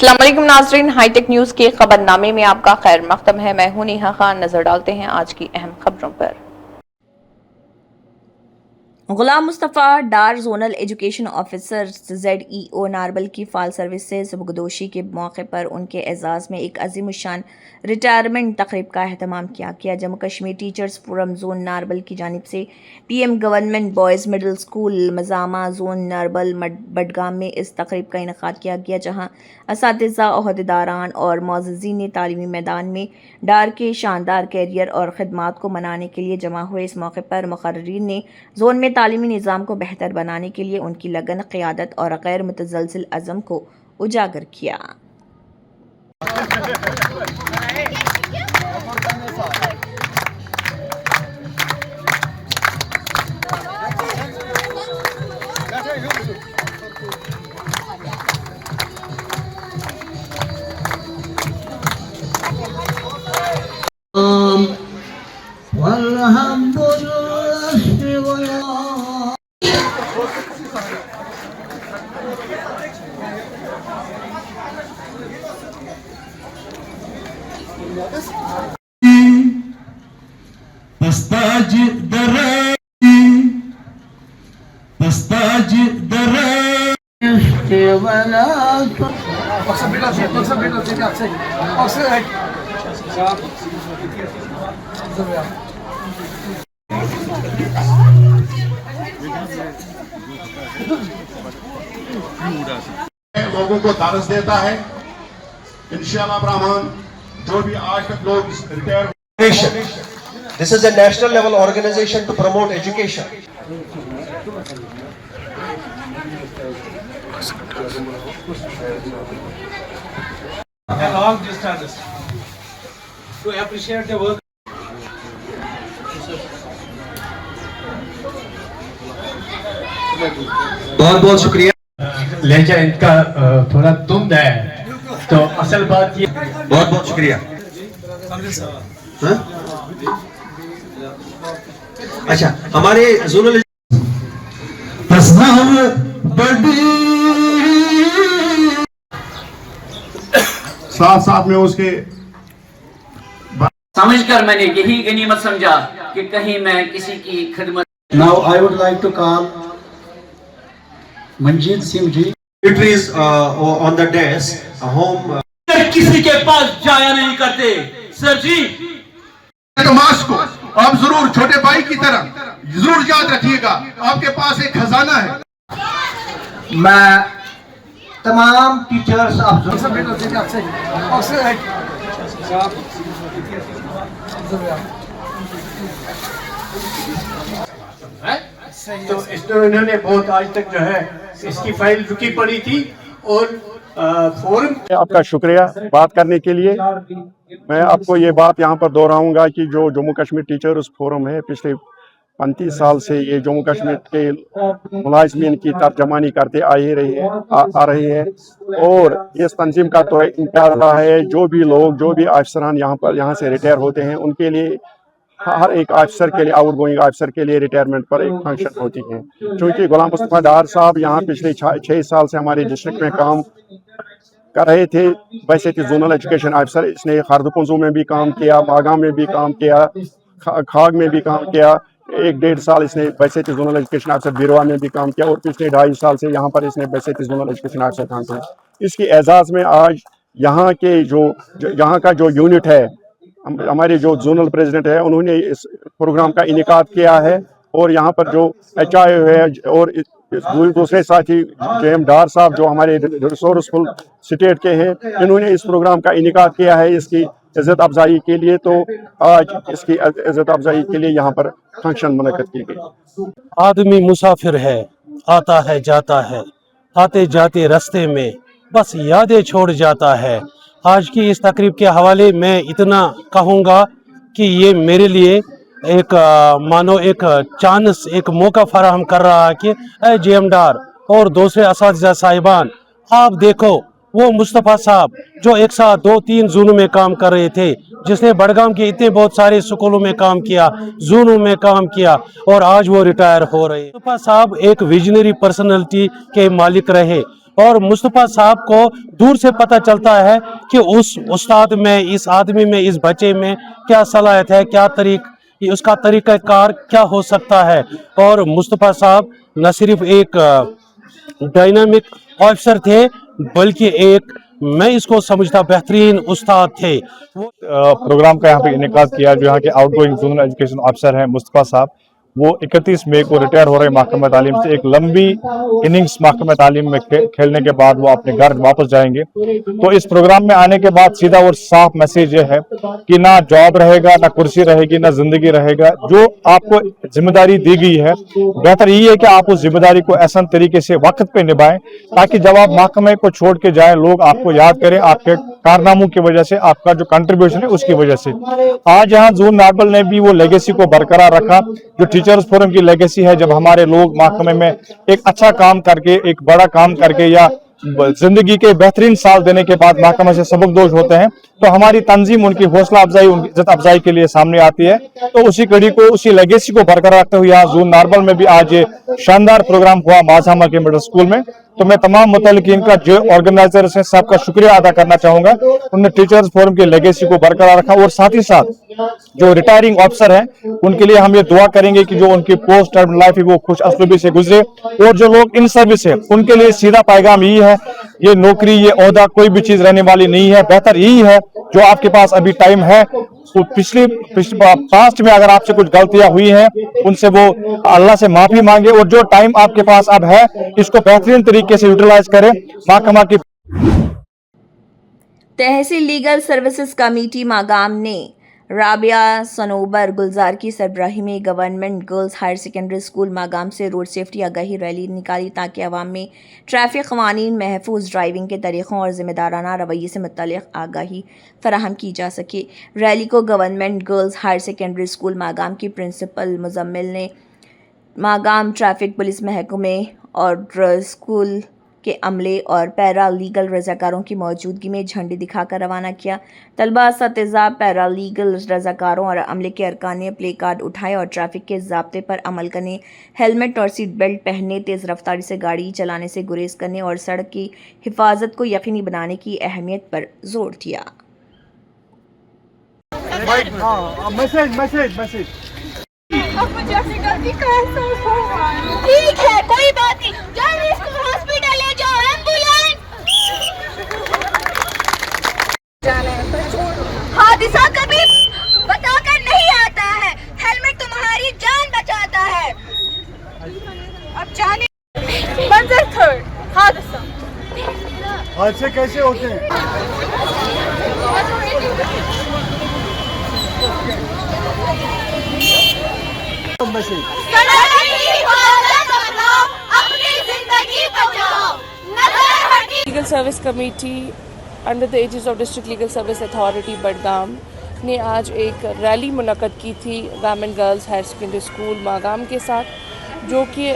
अस्सलाम वालेकुम नाज़रीन, हाईटेक न्यूज़ के खबरनामे में आपका खैर मक़दम है। मैं हूं नेहा खान। नजर डालते हैं आज की अहम खबरों पर। Ghulam Mustafa Dar zonal education officer ZEO Narbal की फाल सर्विस से सुबगदोशी के मौके पर उनके एजाज़ में एक अज़ीमुश्शान रिटायरमेंट तकरीब का अहतमाम किया। Jammu Kashmir teachers forum zone Narbal की जानिब से PM government boys middle school Mazama zone Narbal Budgam में इस तकरीब का इनेकाद किया गया, जहाँ असातिज़ा, ओहदेदारान और मोअज़्ज़िज़ीन ने तालीमी मैदान में डार के शानदार कैरियर और ख़िदमात को मनाने के लिए जमा हुए। इस मौके पर मुक़र्रिरीन ने जोन में तालीमी निज़ाम को बेहतर बनाने के लिए उनकी लगन, क़ियादत और गैर मुतज़लज़िल अज़म को उजागर किया। लोगों को दारस देता है। इंशाअल्लाह रहमान जो भी आज तक लोग retire. This is a national level organization to promote education. And all distances to appreciate the work. बहुत बहुत शुक्रिया। लहजा इनका थोड़ा तुंद है, तो असल बात ये। बहुत बहुत शुक्रिया। अच्छा, हमारे जोनल साथ साथ में उसके समझकर मैंने यही गनीमत समझा कि कहीं मैं किसी की खिदमत। Now I would like to call Manjeet Singh ji. It is on the desk, home. किसी के पास जाया नहीं करते सर जी। मास को आप जरूर छोटे भाई की तरह जरूर याद रखिएगा, आपके पास एक खजाना है। मैं तमाम टीचर्स तो इन्होंने बहुत आज तक जो है इसकी फाइल रुकी पड़ी थी और फोरम। आपका शुक्रिया बात करने के लिए। मैं आपको ये बात यहाँ पर दोहराऊंगा कि जो जम्मू कश्मीर टीचर्स फोरम है, पिछले 35 साल से ये जम्मू कश्मीर के मुलाजिमीन की तर्जमानी करते आ रही है और इस तंजीम का तो इम्तियाज रहा है। जो भी लोग, जो भी अफसरान यहाँ से रिटायर होते हैं, उनके लिए हर एक अफसर के लिए, आउट गोइंग अफसर के लिए रिटायरमेंट पर एक फंक्शन होती है। क्योंकि गुलाम मुस्तफ़ा डार साहब यहाँ पिछले 6 साल से हमारे डिस्ट्रिक्ट में काम कर रहे थे। वैसे थे जोनल एजुकेशन अफसर। इसने खारदपुंजू में भी काम किया, बागाम में भी काम किया, खाग में भी काम किया। 1-1.5 साल इसने वैसे थे जोनल एजुकेशन अफसर बिरवा में भी काम किया और पिछले 2.5 साल से यहाँ पर इसने वैसे थे जोनल एजुकेशन अफसर काम किया। इसकी एजाज़ में आज यहाँ के यहाँ का जो यूनिट है, हमारे जो जोनल प्रेसिडेंट है, उन्होंने इस प्रोग्राम का इनेकाद किया है और यहाँ पर जो HIO है और दूसरे साथी JM डार साहब जो हमारे रिसोर्सफुल स्टेट के हैं, इन्होंने इस प्रोग्राम का इनेकाद किया है इसकी इज़्ज़त अफजाई के लिए। तो आज इसकी इज़्ज़त अफजाई के लिए यहाँ पर फंक्शन मुनक़्क़द की गई। आदमी मुसाफिर है, आता है जाता है, आते जाते रास्ते में बस यादें छोड़ जाता है। आज की इस तकरीब के हवाले मैं इतना कहूँगा कि ये मेरे लिए एक मानो एक चांस, एक मौका फराहम कर रहा है कि JM डार और दूसरे असातिज़ा साहिबान, आप देखो वो मुस्तफ़ा साहब जो एक साथ 2-3 जोनों में काम कर रहे थे, जिसने बड़गाम के इतने बहुत सारे स्कूलों में काम किया, जोनों में काम किया और आज वो रिटायर हो रहे। मुस्तफ़ा साहब एक विजनरी पर्सनैलिटी के मालिक रहे। और मुस्तफ़ा साहब को दूर से पता चलता है कि उस उस्ताद में, इस आदमी में, इस बच्चे में क्या सलाहियत है, क्या उसका तरीक़ाकार क्या हो सकता है। और मुस्तफ़ा साहब न सिर्फ एक डायनामिक ऑफिसर थे बल्कि एक, मैं इसको समझता, बेहतरीन उस्ताद थे। प्रोग्राम का यहाँ पे इनेकाद किया। जो यहाँ के आउटगोइंग जोनल एजुकेशन ऑफिसर हैं मुस्तफ़ा साहब, वो 31 मई को रिटायर हो रहे महकमा तालीम से। एक लंबी इनिंग्स महकमा तालीम में खेलने के बाद वो अपने घर वापस जाएंगे। तो इस प्रोग्राम में आने के बाद सीधा और साफ मैसेज ये है कि ना जॉब रहेगा, ना कुर्सी रहेगी, ना जिंदगी रहेगा। जो आपको जिम्मेदारी दी गई है, बेहतर यही है कि आप उस जिम्मेदारी को ऐसा तरीके से वक्त पे निभाएं ताकि जब आप महकमे को छोड़ के जाएं, लोग आपको याद करें आपके कारनामों की वजह से, आपका जो कंट्रीब्यूशन है उसकी वजह से। आज यहाँ जोन नार्बल ने भी वो लेगेसी को बरकरार रखा जो टीचर्स फोरम की लेगेसी है। जब हमारे लोग महकमे में एक अच्छा काम करके, एक बड़ा काम करके या जिंदगी के बेहतरीन साल देने के बाद महकमे से सबकदोश होते हैं, तो हमारी तंजीम उनकी हौसला अफजाई, उनकी इज्जत अफजाई के लिए सामने आती है। तो उसी कड़ी को, उसी लेगेसी को बरकरार रखते हुए यहाँ जोन नार्बल में भी आज ये शानदार प्रोग्राम हुआ माझा के मिडिल स्कूल में। तो मैं तमाम मुतल्लिकीन का, जो ऑर्गेनाइजर्स हैं, सबका शुक्रिया अदा करना चाहूंगा। उन्होंने टीचर्स फोरम की लेगेसी को बरकरार रखा और साथ ही साथ जो रिटायरिंग ऑफिसर हैं उनके लिए हम ये दुआ करेंगे कि जो उनकी पोस्ट टर्म लाइफ है वो खुश असलूबी से गुजरे। और जो लोग इन सर्विस है उनके लिए सीधा पैगाम यही है, ये नौकरी, ये ओहदा कोई भी चीज रहने वाली नहीं है। बेहतर यही है जो आपके पास अभी टाइम है, तो पिछले पास्ट में अगर आपसे कुछ गलतियां हुई हैं उनसे वो अल्लाह से माफी मांगे और जो टाइम आपके पास अब है इसको बेहतरीन तरीके से यूटिलाइज करें। महकमा की तहसील लीगल सर्विसेज कमेटी मागाम ने राबिया सनोबर गुलजार की सरबराही में government girls higher secondary school Magam से रोड सेफ्टी आगाही रैली निकाली ताकि अवाम में ट्रैफिक क़वानीन, महफूज ड्राइविंग के तरीक़ों और ज़िम्मेदाराना रवैये से मुतल्लिक़ आगाही फराहम की जा सके। रैली को government girls higher secondary school Magam की प्रिंसिपल मुजम्मिल ने मागाम ट्रैफिक पुलिस महकमे और स्कूल के अमले और पैरा लीगल रज़ाकारों की मौजूदगी में झंडी दिखाकर रवाना किया। तलबा, असतिज़ा, पैरा लीगल रज़ाकारों और अमले के अरकान ने प्ले कार्ड उठाए और ट्रैफिक के ज़ाब्ते पर अमल करने, हेलमेट और सीट बेल्ट पहनने, तेज़ रफ्तारी से गाड़ी चलाने से गुरेज करने और सड़क की हिफाजत को यकीनी बनाने की अहमियत पर जोर दिया। अब मुझे अपनी गलती का एहसास हुआ। ठीक है, कोई बात नहीं, जल्दी इसको हॉस्पिटल ले जाओ, एम्बुलेंस। हादसा कभी बताकर नहीं आता है, हेलमेट तुम्हारी जान बचाता है। अब जाने मंजर थर्ड हादसे कैसे होते हैं? Legal service committee under the aegis of district legal service authority Budgam ने आज एक रैली मुनक्कद की थी government girls higher secondary school Magam के साथ, जो कि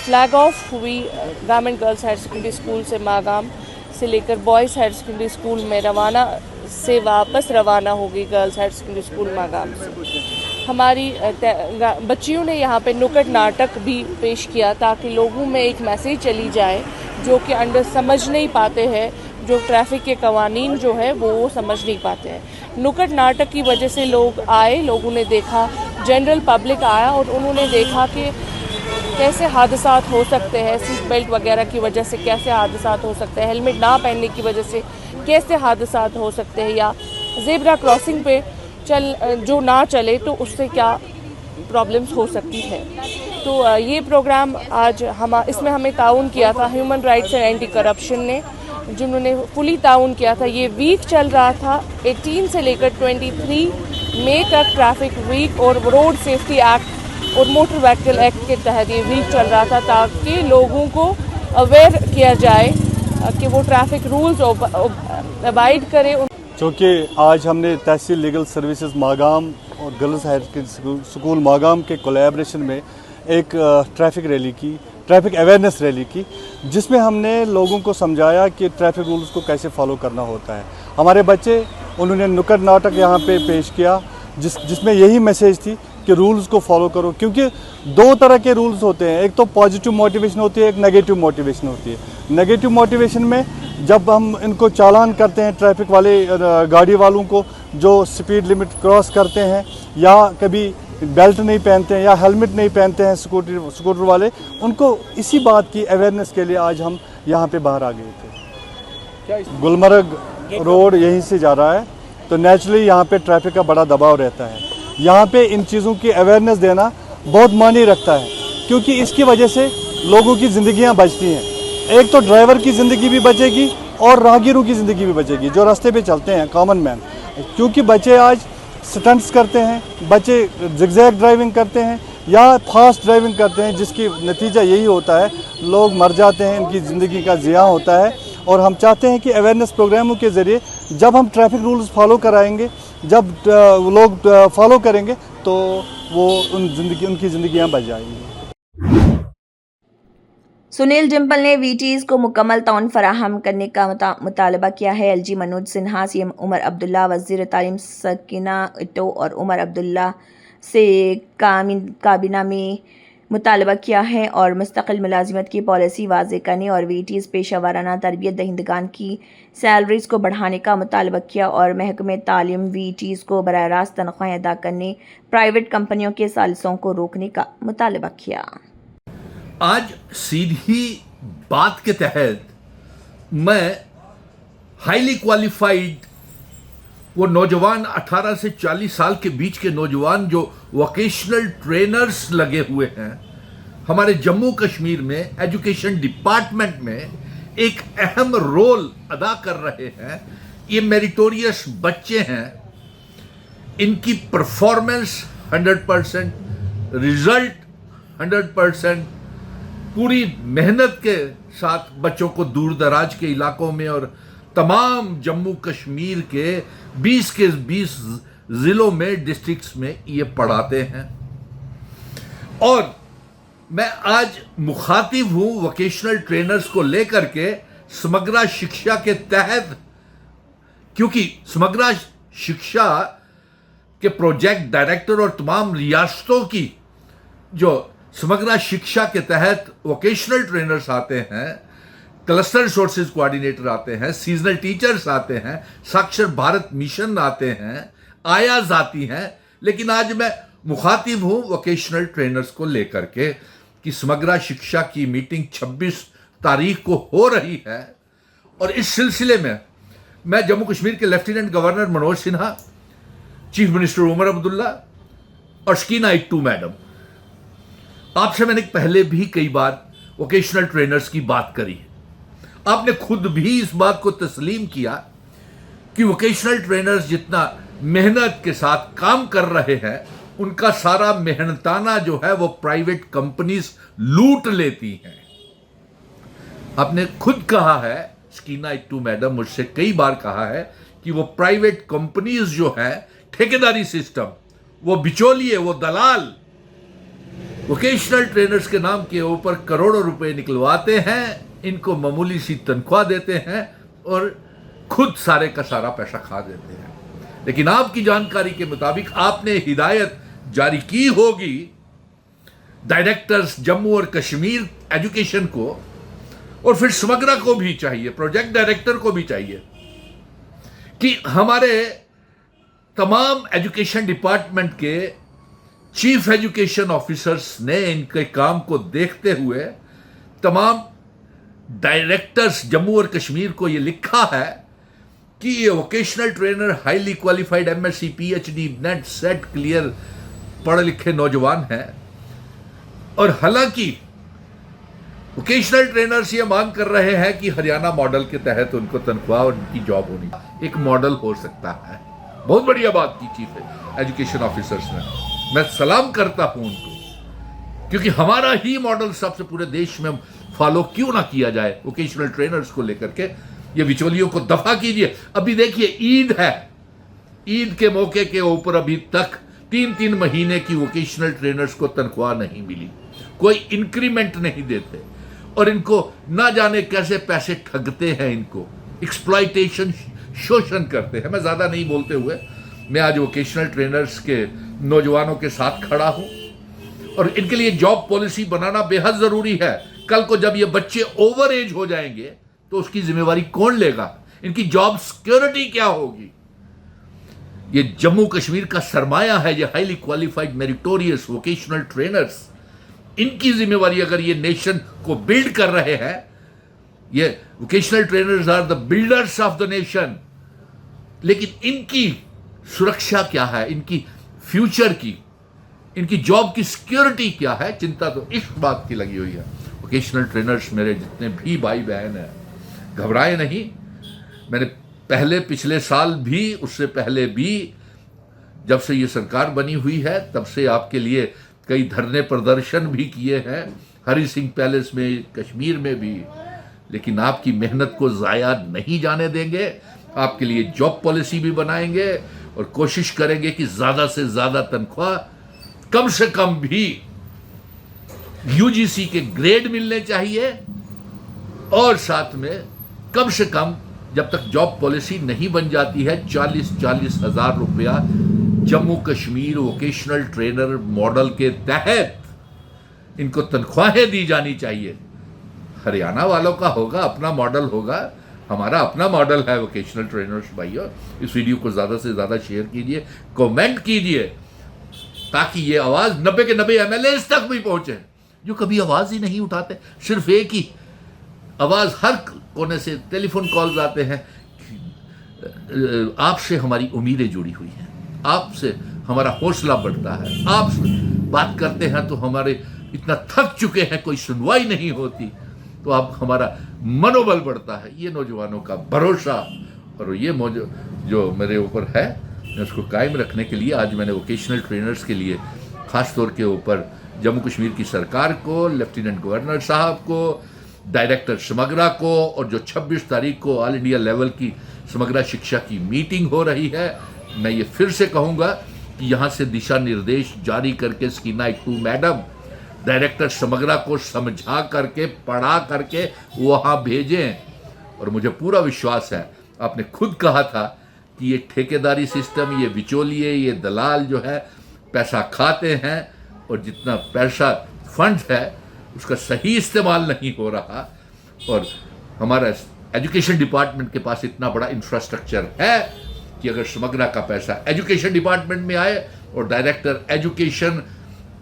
फ्लैग ऑफ हुई government girls higher secondary school से मागाम से लेकर बॉयज़ हायर सेकेंडरी स्कूल में वापस रवाना होगी girls higher secondary school Magam से। हमारी बच्चियों ने यहाँ पे नुक्कड़ नाटक भी पेश किया ताकि लोगों में एक मैसेज चली जाए जो कि समझ नहीं पाते हैं, जो ट्रैफिक के कवानीन जो है वो समझ नहीं पाते हैं। नुक्कड़ नाटक की वजह से लोग आए, लोगों ने देखा, जनरल पब्लिक आया और उन्होंने देखा कि कैसे हादसात हो सकते हैं, सीट बेल्ट वगैरह की वजह से कैसे हादसात हो सकते हैं, हेलमेट ना पहनने की वजह से कैसे हादसात हो सकते हैं, या ज़ेब्रा क्रॉसिंग पे जो ना चले तो उससे क्या प्रॉब्लम्स हो सकती है। तो ये प्रोग्राम आज इसमें हमें ताउन किया था human rights and anti corruption ने, जिन्होंने फुली ताउन किया था। ये वीक चल रहा था 18 से लेकर 23 मई तक, ट्रैफिक वीक और रोड सेफ्टी एक्ट और मोटर व्हीकल एक्ट के तहत ये वीक चल रहा था ताकि लोगों को अवेयर किया जाए कि वो ट्रैफिक रूल्स अवॉइड करें। चूँकि आज हमने तहसील लीगल सर्विसेज मागाम और girls higher secondary school Magam के कोलैबोरेशन में एक ट्रैफिक अवेयरनेस रैली की, जिसमें हमने लोगों को समझाया कि ट्रैफिक रूल्स को कैसे फॉलो करना होता है। हमारे बच्चे, उन्होंने नुक्कड़ नाटक यहाँ पे पेश किया जिसमें यही मैसेज थी कि रूल्स को फॉलो करो, क्योंकि दो तरह के रूल्स होते हैं, एक तो पॉजिटिव मोटिवेशन होती है, एक नेगेटिव मोटिवेशन होती है। नेगेटिव मोटिवेशन में जब हम इनको चालान करते हैं, ट्रैफिक वाले गाड़ी वालों को जो स्पीड लिमिट क्रॉस करते हैं या कभी बेल्ट नहीं पहनते हैं या हेलमेट नहीं पहनते हैं स्कूटर वाले, उनको इसी बात की अवेयरनेस के लिए आज हम यहाँ पे बाहर आ गए थे। गुलमर्ग रोड यहीं से जा रहा है, तो नेचुरली यहाँ पे ट्रैफिक का बड़ा दबाव रहता है। यहाँ पे इन चीज़ों की अवेयरनेस देना बहुत मायने रखता है, क्योंकि इसकी वजह से लोगों की ज़िंदगियाँ बचती हैं। एक तो ड्राइवर की ज़िंदगी भी बचेगी और राहगीरों की ज़िंदगी भी बचेगी जो रास्ते पे चलते हैं, कॉमन मैन। क्योंकि बच्चे आज स्टंट्स करते हैं, बच्चे जिगजैग ड्राइविंग करते हैं या फास्ट ड्राइविंग करते हैं, जिसकी नतीजा यही होता है, लोग मर जाते हैं, इनकी ज़िंदगी का ज़िया होता है। और हम चाहते हैं कि अवेयरनेस प्रोग्रामों के ज़रिए जब हम ट्रैफिक रूल्स फॉलो कराएंगे, जब लोग फॉलो करेंगे, तो वो उनकी ज़िंदगियाँ बच जाएंगी। सुनील डिम्पल ने वीटीज़ को मुकम्मल तौन फराहम करने का मुतालबा किया है। एलजी मनोज सिन्हा, सीएम उमर अब्दुल्ला, वज़ीर तालीम सकीना इटो और उमर अब्दुल्ला से काबीना में मुतालबा किया है और मुस्तकिल मुलाजिमत की पॉलिसी वाज़े करने और वीटीज़ पेशा वाराना तरबियत दहिंदगान की सैलरीज़ को बढ़ाने का मुतालबा किया और महकमे तालीम वीटीज़ को बराह रास्त तनख्वाहें अदा करने, प्राइवेट कंपनियों के सालिसों को रोकने का मुतालबा किया। आज सीधी बात के तहत मैं हाईली क्वालिफाइड वो नौजवान 18 से 40 साल के बीच के नौजवान जो वोकेशनल ट्रेनर्स लगे हुए हैं हमारे जम्मू कश्मीर में एजुकेशन डिपार्टमेंट में एक अहम रोल अदा कर रहे हैं। ये मेरिटोरियस बच्चे हैं, इनकी परफॉर्मेंस 100%, रिजल्ट 100%, पूरी मेहनत के साथ बच्चों को दूर दराज के इलाकों में और तमाम जम्मू कश्मीर के 20 के 20 ज़िलों में, डिस्ट्रिक्ट्स में ये पढ़ाते हैं। और मैं आज मुखातिब हूँ वोकेशनल ट्रेनर्स को लेकर के समग्र शिक्षा के तहत, क्योंकि समग्र शिक्षा के प्रोजेक्ट डायरेक्टर और तमाम रियासतों की जो समग्र शिक्षा के तहत वोकेशनल ट्रेनर्स आते हैं, क्लस्टर रिसोर्सेज कोऑर्डिनेटर आते हैं, सीजनल टीचर्स आते हैं, साक्षर भारत मिशन आते हैं, आयाज आती हैं, लेकिन आज मैं मुखातिब हूँ वोकेशनल ट्रेनर्स को लेकर के कि समग्र शिक्षा की मीटिंग 26 तारीख को हो रही है। और इस सिलसिले में मैं जम्मू कश्मीर के lieutenant governor Manoj Sinha, chief minister Omar Abdullah और शकीना इट्टू मैडम, आपसे मैंने पहले भी कई बार वोकेशनल ट्रेनर्स की बात करी। आपने खुद भी इस बात को तस्लीम किया कि वोकेशनल ट्रेनर्स जितना मेहनत के साथ काम कर रहे हैं, उनका सारा मेहनताना जो है वो प्राइवेट कंपनीज लूट लेती हैं। आपने खुद कहा है, शकीना इट्टू मैडम मुझसे कई बार कहा है कि वो प्राइवेट कंपनीज जो है, ठेकेदारी सिस्टम, वो बिचौलिए, वो दलाल वोकेशनल ट्रेनर्स के नाम के ऊपर करोड़ों रुपए निकलवाते हैं, इनको मामूली सी तनख्वाह देते हैं और खुद सारे का सारा पैसा खा देते हैं। लेकिन आपकी जानकारी के मुताबिक आपने हिदायत जारी की होगी डायरेक्टर्स जम्मू और कश्मीर एजुकेशन को, और फिर समग्र को भी चाहिए, प्रोजेक्ट डायरेक्टर को भी चाहिए कि हमारे तमाम एजुकेशन डिपार्टमेंट के चीफ एजुकेशन ऑफिसर्स ने इनके काम को देखते हुए तमाम डायरेक्टर्स जम्मू और कश्मीर को ये लिखा है कि ये vocational trainer highly qualified MSc, PhD, net, set clear पढ़े लिखे नौजवान हैं। और हालांकि वोकेशनल ट्रेनर्स ये मांग कर रहे हैं कि हरियाणा मॉडल के तहत उनको तनख्वाह और उनकी जॉब होनी, एक मॉडल हो सकता है। बहुत बढ़िया बात की चीफ एजुकेशन ऑफिसर्स ने, मैं सलाम करता हूं उनको, क्योंकि हमारा ही मॉडल सबसे पूरे देश में फॉलो क्यों ना किया जाए वोकेशनल ट्रेनर्स को लेकर के। ये बिचौलियों को दफा कीजिए। अभी देखिए ईद है, ईद के मौके के ऊपर अभी तक 3-3 महीने की वोकेशनल ट्रेनर्स को तनख्वाह नहीं मिली, कोई इंक्रीमेंट नहीं देते और इनको ना जाने कैसे पैसे ठगते हैं, इनको एक्सप्लॉयटेशन, शोषण करते हैं। मैं ज़्यादा नहीं बोलते हुए मैं आज वोकेशनल ट्रेनर्स के नौजवानों के साथ खड़ा हूं और इनके लिए जॉब पॉलिसी बनाना बेहद जरूरी है। कल को जब ये बच्चे ओवर एज हो जाएंगे तो उसकी जिम्मेवारी कौन लेगा? इनकी जॉब सिक्योरिटी क्या होगी? ये जम्मू कश्मीर का सरमाया है, ये highly qualified meritorious vocational trainers. इनकी जिम्मेवारी, अगर ये नेशन को बिल्ड कर रहे हैं, ये vocational trainers are the builders of the nation, लेकिन इनकी सुरक्षा क्या है, इनकी फ्यूचर की, इनकी जॉब की सिक्योरिटी क्या है? चिंता तो इस बात की लगी हुई है। वोकेशनल ट्रेनर्स मेरे जितने भी भाई बहन हैं, घबराए नहीं। मैंने पिछले साल भी, उससे पहले भी, जब से ये सरकार बनी हुई है तब से आपके लिए कई धरने प्रदर्शन भी किए हैं, हरि सिंह पैलेस में, कश्मीर में भी, लेकिन आपकी मेहनत को ज़ाया नहीं जाने देंगे। आपके लिए जॉब पॉलिसी भी बनाएंगे और कोशिश करेंगे कि ज़्यादा से ज़्यादा तनख्वाह, कम से कम भी यूजीसी के ग्रेड मिलने चाहिए, और साथ में कम से कम जब तक जॉब पॉलिसी नहीं बन जाती है 40-40 हज़ार रुपया Jammu Kashmir vocational trainer model के तहत इनको तनख्वाहें दी जानी चाहिए। हरियाणा वालों का होगा, अपना मॉडल होगा, हमारा अपना मॉडल है वोकेशनल ट्रेनर्स। भाइयों, इस वीडियो को ज़्यादा से ज़्यादा शेयर कीजिए, कमेंट कीजिए, ताकि ये आवाज़ 90 के 90 MLAs तक भी पहुँचे जो कभी आवाज़ ही नहीं उठाते। सिर्फ एक ही आवाज़, हर कोने से टेलीफोन कॉल्स आते हैं, आपसे हमारी उम्मीदें जुड़ी हुई हैं, आपसे हमारा हौसला बढ़ता है, आपसे बात करते हैं तो हमारे इतना थक चुके हैं, कोई सुनवाई नहीं होती, तो अब हमारा मनोबल बढ़ता है। ये नौजवानों का भरोसा और ये जो मेरे ऊपर है, उसको कायम रखने के लिए आज मैंने वोकेशनल ट्रेनर्स के लिए ख़ास तौर के ऊपर जम्मू कश्मीर की सरकार को, लेफ्टिनेंट गवर्नर साहब को, डायरेक्टर समग्रा को, और जो 26 तारीख को ऑल इंडिया लेवल की समग्रा शिक्षा की मीटिंग हो रही है, मैं ये फिर से कहूँगा कि यहाँ से दिशा निर्देश जारी करके स्कीना इट्टू मैडम डायरेक्टर समग्रा को समझा करके, पढ़ा करके वहाँ भेजें। और मुझे पूरा विश्वास है, आपने खुद कहा था कि ये ठेकेदारी सिस्टम, ये बिचौलिए, ये दलाल जो है पैसा खाते हैं, और जितना पैसा फंड है उसका सही इस्तेमाल नहीं हो रहा। और हमारा एजुकेशन डिपार्टमेंट के पास इतना बड़ा इंफ्रास्ट्रक्चर है कि अगर समग्रा का पैसा एजुकेशन डिपार्टमेंट में आए और डायरेक्टर एजुकेशन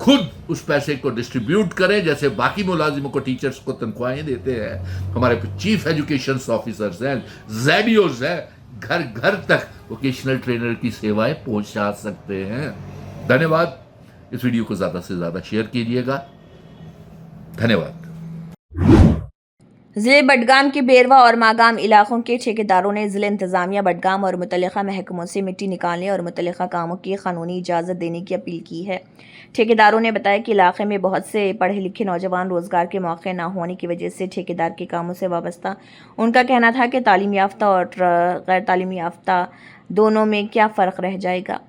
खुद उस पैसे को डिस्ट्रीब्यूट करें, जैसे बाकी मुलाजिमों को, टीचर्स को तनख्वाहें देते हैं, हमारे चीफ एजुकेशन ऑफिसर्स हैं, ZEDOs हैं, घर घर तक वोकेशनल ट्रेनर की सेवाएं पहुंचा सकते हैं। धन्यवाद। इस वीडियो को ज़्यादा से ज़्यादा शेयर कीजिएगा। धन्यवाद। ज़िले बडगाम के बेरवा और मागाम इलाकों के ठेकेदारों ने ज़िले इंतज़ामिया बडगाम और मुतल्लिक़ा महकमों से मिट्टी निकालने और मुतल्लिक़ा कामों की क़ानूनी इजाज़त देने की अपील की है। ठेकेदारों ने बताया कि इलाके में बहुत से पढ़े लिखे नौजवान रोज़गार के मौके न होने की वजह से ठेकेदार के कामों से वाबस्ता। उनका कहना था कि तालीम याफ्ता और गैर तालीमी याफ्ता दोनों में क्या फ़र्क रह जाएगा।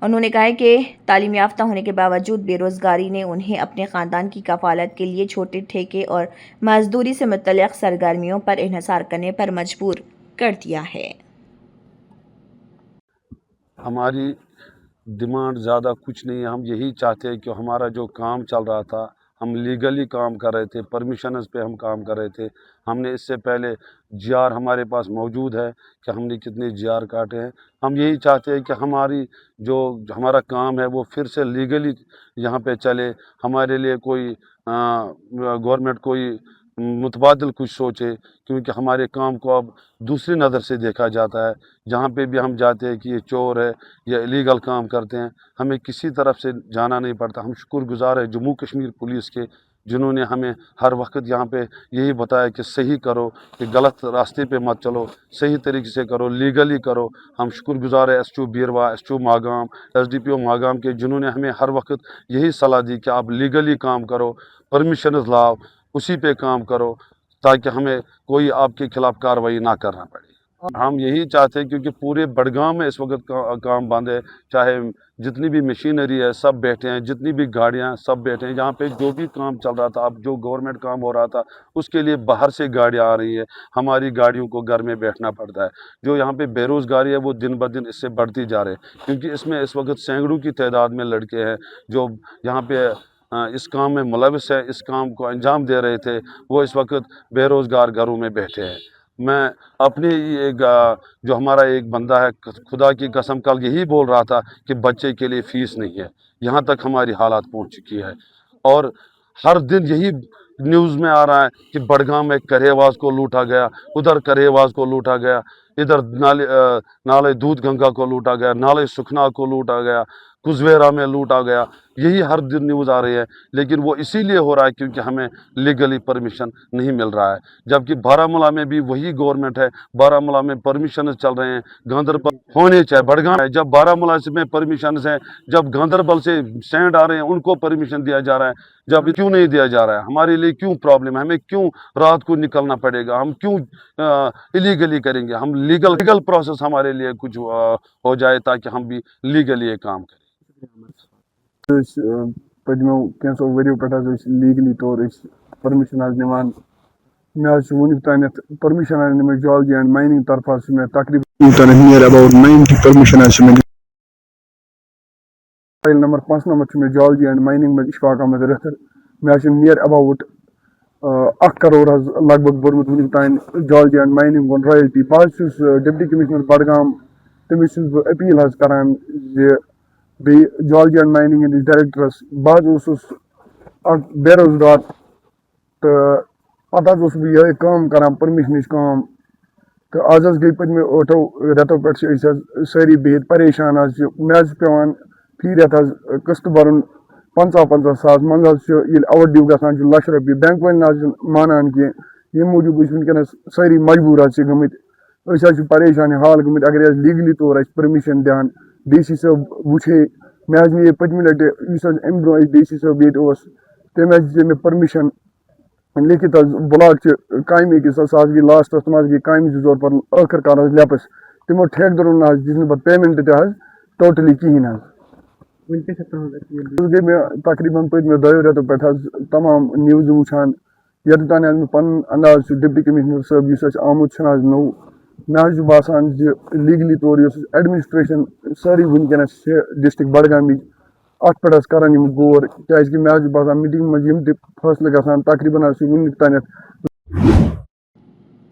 उन्होंने कहा कि तालीम याफ्ता होने के बावजूद बेरोज़गारी ने उन्हें अपने ख़ानदान की कफ़ालत के लिए छोटे ठेके और मजदूरी से मुतल्लिक़ सरगर्मियों पर इन्हिसार करने पर मजबूर कर दिया है। हमारी डिमांड ज़्यादा कुछ नहीं है, हम यही चाहते हैं कि हमारा जो काम चल रहा था, हम लीगली काम कर रहे थे, परमिशंस पे हम काम कर रहे थे। हमने इससे पहले GR हमारे पास मौजूद है कि हमने कितने GR काटे हैं। हम यही चाहते हैं कि हमारा काम है वो फिर से लीगली यहाँ पे चले। हमारे लिए कोई गवर्नमेंट कोई मुतबादिल कुछ सोचे, क्योंकि हमारे काम को अब दूसरी नज़र से देखा जाता है। जहाँ पे भी हम जाते हैं कि ये चोर है या इलीगल काम करते हैं, हमें किसी तरफ से जाना नहीं पड़ता। हम शुक्रगुजार हैं जम्मू कश्मीर पुलिस के, जिन्होंने हमें हर वक्त यहाँ पे यही बताया कि सही करो, कि गलत रास्ते पे मत चलो, सही तरीके से करो, लीगली करो। हम शुक्रगुजार है SHO बेरवा, SHO मागाम, SDPO मागाम के, जिन्होंने हमें हर वक्त यही सलाह दी कि आप लीगली काम करो, परमिशन लाओ, उसी पे काम करो, ताकि हमें कोई आपके खिलाफ कार्रवाई ना करना पड़े। हम यही चाहते हैं क्योंकि पूरे बडगाम में इस वक्त काम बंद है, चाहे जितनी भी मशीनरी है सब बैठे हैं, जितनी भी गाड़ियां सब बैठे हैं। यहाँ पे जो भी काम चल रहा था, अब जो गवर्नमेंट काम हो रहा था उसके लिए बाहर से गाड़ियां आ रही है, हमारी गाड़ियों को घर में बैठना पड़ता है। जो यहाँ पे बेरोज़गारी है वो दिन ब दिन इससे बढ़ती जा रही है, क्योंकि इसमें इस वक्त सैकड़ों की तादाद में लड़के हैं जो यहाँ पे इस काम में मुलविस है, इस काम को अंजाम दे रहे थे, वो इस वक्त बेरोज़गार घरों में बैठे हैं। मैं अपने एक जो हमारा एक बंदा है, खुदा की कसम कल यही बोल रहा था कि बच्चे के लिए फ़ीस नहीं है, यहाँ तक हमारी हालात पहुँच चुकी है। और हर दिन यही न्यूज़ में आ रहा है कि बडगाम में करेवास को लूटा गया, उधर करेवास को लूटा गया, इधर नाले दूध गंगा को लूटा गया, नाले सुखना को लूटा गया, कुजवेरा में लूटा गया। यही हर दिन न्यूज़ आ रही है, लेकिन वो इसीलिए हो रहा है क्योंकि हमें लीगली परमिशन नहीं मिल रहा है। जबकि बारामूला में भी वही गवर्नमेंट है, बारामूला में परमिशन चल रहे हैं, गांधरबल होने चाहिए, बडगाम है। जब बारामूला में परमिशन है, जब गांधरबल से स्टैंड आ रहे हैं उनको परमिशन दिया जा रहा है, जब क्यों नहीं दिया जा रहा है? हमारे लिए क्यों प्रॉब्लम है? हमें क्यों रात को निकलना पड़ेगा? हम क्यों इलीगली करेंगे? हम लीगल प्रोसेस हमारे लिए कुछ हो जाए ताकि हम भी लीगली ये काम करें। पदमो कैंसो वरियो पे लीगली तौर परमिशन निवान मे वुनिक तान permission may geology and mining तरफा मे तकरीबन near about 90 permission file number 5 number may geology and mining में इशफाक अहमद रखर मे नियर अबाउट 1 करोड़ लगभग बोर्मुत वुनिक तान geology and mining on royalty. बस डिप्टी कमिश्नर बडगाम तमिस अपील करान जियोलॉजी एंड माइनिंग इंडिस डायरेक्टरस बस बेरोजगार तो पता बह काम करान परमिशन काम तो आज गई पदमे 8 रेतों पे सारी बिहित परेशान मे पेवान फी रेत किस्त भरन 50-50 सास मंज ओवर ड्यू गसान ₹1,00,000 बैंक वाले मानान कह ये मूजूब वनकस सारी मजबूर गमित परेशान हाल गमित अगर लीगली तौर परमिशन दियान DC साहब वुचे मे नी पतम लट अम ब्रो DC साहब ये तम दिए मे परमिशन लिखित ब्लॉक कामे किस गई लास्टस तम गई कामे 2 जोर पर आखिरकार लेपस तमो ठेकेदारों दिन पे पेमेंट टोटली कहें गई मे तकरीबन पतम 2 रेतों पे तमाम न्यूज़ वुचान ये तान मे पन अंदाज डिप्टी कमिश्नर साहब आमुत नो मे बासान लीगली तौर एडमिनिस्ट्रेशन सारी वनकस डिस्ट्रिक्ट बडगाम अत पे करान गौर क्या मे बासान मीटिंग में फैसले गसान तकरीबन वुनिक तान।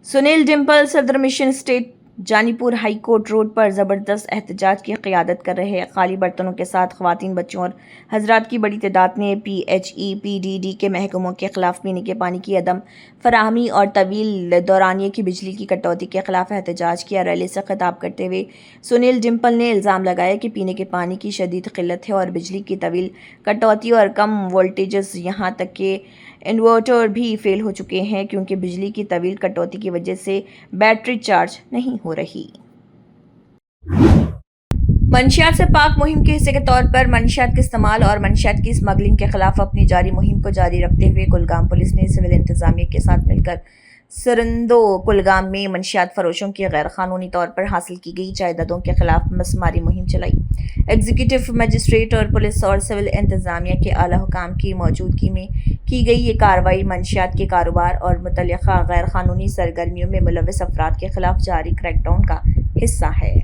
सुनील डिम्पल सदर mission state Janipur high court road पर ज़बरदस्त एहतजाज की क़ियादत कर रहे हैं। खाली बर्तनों के साथ ख़वातीन, बच्चों और हजरात की बड़ी तादाद ने PHE-PDD के महकमों के ख़िलाफ़ पीने के पानी की अदम फराहमी और तवील दौरानिए की बिजली की कटौती के ख़िलाफ़ एहतजाज किया। रैली से खिताब करते हुए सुनील डिम्पल ने इल्ज़ाम लगाया कि पीने के पानी की शदीद क़िल्लत है और बिजली की तवील कटौती और कम वोल्टेजेस यहाँ तक कि इन्वर्टर भी फेल हो चुके हैं क्योंकि बिजली की तवील कटौती की वजह से बैटरी चार्ज नहीं हो रही। मंशियात से पाक मुहिम के हिस्से के तौर पर मंशियात के इस्तेमाल और मंशियात की स्मगलिंग के खिलाफ अपनी जारी मुहिम को जारी रखते हुए कुलगाम पुलिस ने सिविल इंतजामिया के साथ मिलकर सरंदो कुलगाम में मंशियात फरोशों की गैर कानूनी तौर पर हासिल की गई जायदादों के खिलाफ मसमारी मुहिम चलाई। एग्जीक्यूटिव मजिस्ट्रेट और पुलिस और सिविल इंतजामिया के आला हुकाम की मौजूदगी में की गई ये कार्रवाई मंशियात के कारोबार और मुतल्लिका गैर कानूनी सरगर्मियों में मुलविस अफराद के खिलाफ जारी क्रैकडाउन का हिस्सा है।